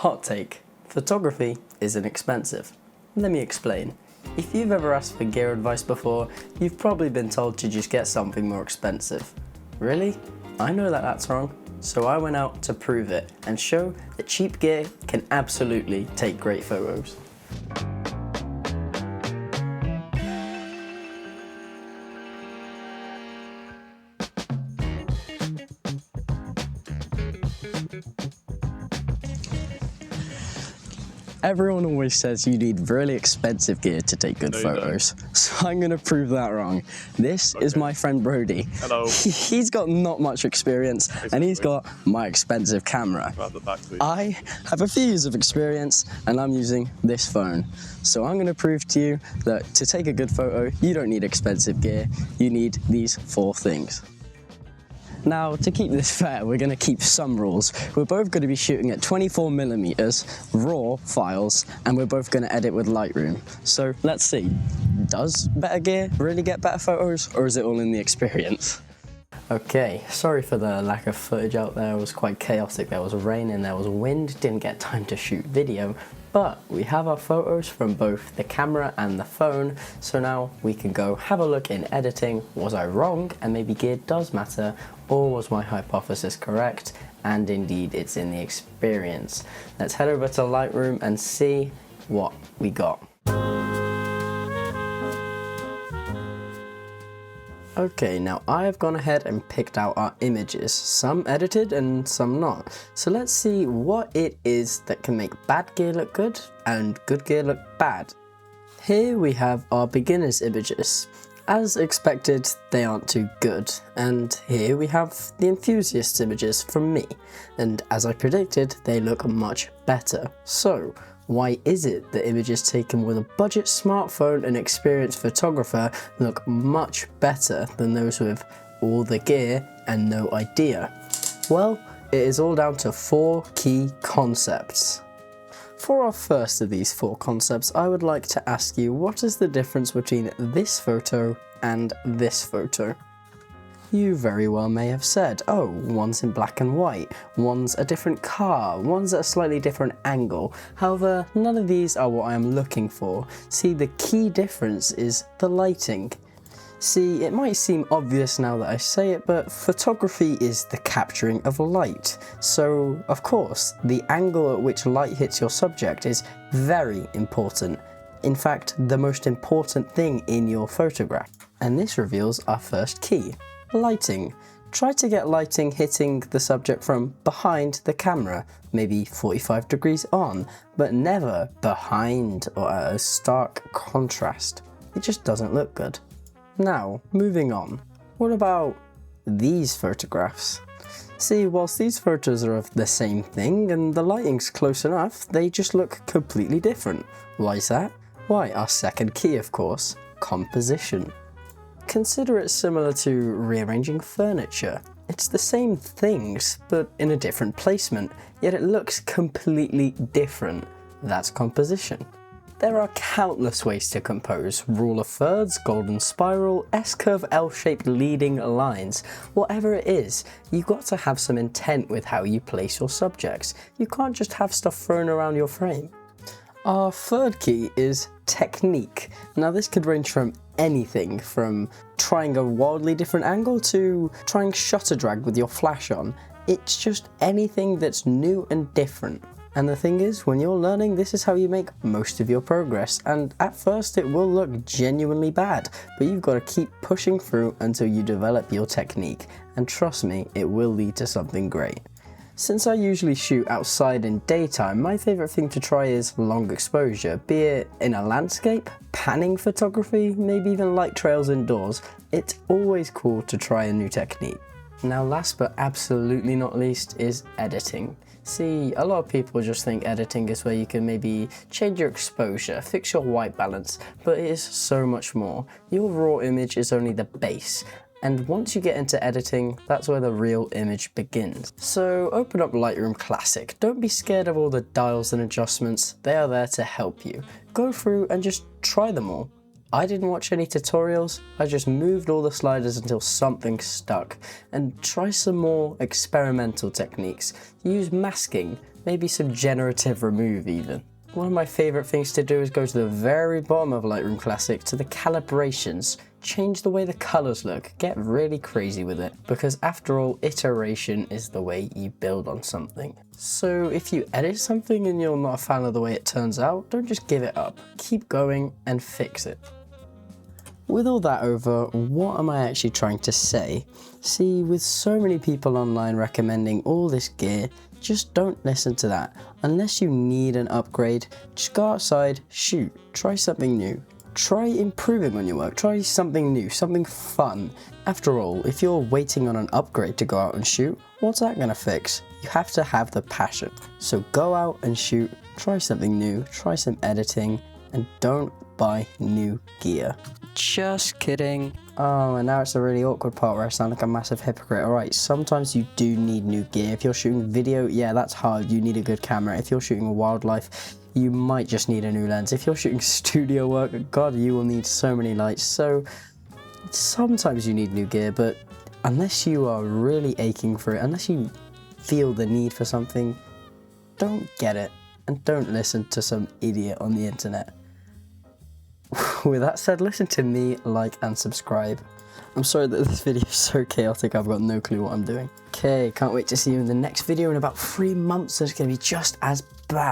Hot take, photography isn't expensive. Let me explain. If you've ever asked for gear advice before, you've probably been told to just get something more expensive. Really? I know that that's wrong, so I went out to prove it and show that cheap gear can absolutely take great photos. Everyone always says you need really expensive gear to take good photos, so I'm going to prove that wrong. This is my friend Brody. Hello. He's got not much experience, and he's got my expensive camera. I have a few years of experience, and I'm using this phone. So I'm going to prove to you that to take a good photo, you don't need expensive gear, you need these 4 things. Now, to keep this fair, we're going to keep some rules. We're both going to be shooting at 24mm RAW files, and we're both going to edit with Lightroom. So let's see, does better gear really get better photos, or is it all in the experience? Okay, sorry for the lack of footage out there. It was quite chaotic. There was rain and there was wind, didn't get time to shoot video, but we have our photos from both the camera and the phone, so now we can go have a look in editing. Was I wrong, and maybe gear does matter, or was my hypothesis correct, and indeed it's in the experience? Let's head over to Lightroom and see what we got. Okay, now I have gone ahead and picked out our images, some edited and some not. So let's see what it is that can make bad gear look good and good gear look bad. Here we have our beginners images. As expected, they aren't too good. And here we have the enthusiast images from me. And as I predicted, they look much better. So, why is it that images taken with a budget smartphone and experienced photographer look much better than those with all the gear and no idea? Well, it is all down to 4 key concepts. For our first of these 4 concepts, I would like to ask you, what is the difference between this photo and this photo? You very well may have said, oh, one's in black and white, one's a different car, one's at a slightly different angle. However, none of these are what I am looking for. See, the key difference is the lighting. See, it might seem obvious now that I say it, but photography is the capturing of light. So, of course, the angle at which light hits your subject is very important. In fact, the most important thing in your photograph. And this reveals our first key. Lighting. Try to get lighting hitting the subject from behind the camera, maybe 45 degrees on, but never behind or at a stark contrast. It just doesn't look good. Now, moving on. What about these photographs? See, whilst these photos are of the same thing and the lighting's close enough, they just look completely different. Why is that? Why, our second key, of course, composition. Consider it similar to rearranging furniture. It's the same things, but in a different placement, yet it looks completely different. That's composition. There are countless ways to compose: rule of thirds, golden spiral, S-curve, L-shaped leading lines. Whatever it is, you've got to have some intent with how you place your subjects. You can't just have stuff thrown around your frame. Our third key is technique. Now this could range from anything from trying a wildly different angle to trying shutter drag with your flash on. It's just anything that's new and different. And the thing is, when you're learning, this is how you make most of your progress, and at first it will look genuinely bad, but you've got to keep pushing through until you develop your technique, and trust me, it will lead to something great. Since I usually shoot outside in daytime, my favourite thing to try is long exposure, be it in a landscape, panning photography, maybe even light trails indoors. It's always cool to try a new technique. Now last but absolutely not least is editing. See, a lot of people just think editing is where you can maybe change your exposure, fix your white balance, but it is so much more. Your raw image is only the base. And once you get into editing, that's where the real image begins. So open up Lightroom Classic. Don't be scared of all the dials and adjustments. They are there to help you. Go through and just try them all. I didn't watch any tutorials, I just moved all the sliders until something stuck, and try some more experimental techniques. Use masking, maybe some generative remove even. One of my favourite things to do is go to the very bottom of Lightroom Classic to the calibrations, change the way the colours look, get really crazy with it, because after all, iteration is the way you build on something. So if you edit something and you're not a fan of the way it turns out, don't just give it up. Keep going and fix it. With all that over, what am I actually trying to say? See, with so many people online recommending all this gear, just don't listen to that. Unless you need an upgrade, just go outside, shoot, try something new. Try improving on your work, try something new, something fun. After all, if you're waiting on an upgrade to go out and shoot, what's that gonna fix? You have to have the passion. So go out and shoot, try something new, try some editing, and don't buy new gear. Just kidding. Oh, and now it's a really awkward part where I sound like a massive hypocrite. Alright, sometimes you do need new gear. If you're shooting video, yeah, that's hard. You need a good camera. If you're shooting wildlife, you might just need a new lens. If you're shooting studio work, God, you will need so many lights. So sometimes you need new gear, but unless you are really aching for it, unless you feel the need for something, don't get it. And don't listen to some idiot on the internet. With that said, listen to me, like and subscribe. I'm sorry that this video is so chaotic, I've got no clue what I'm doing. Okay, can't wait to see you in the next video in about 3 months, so it's going to be just as bad.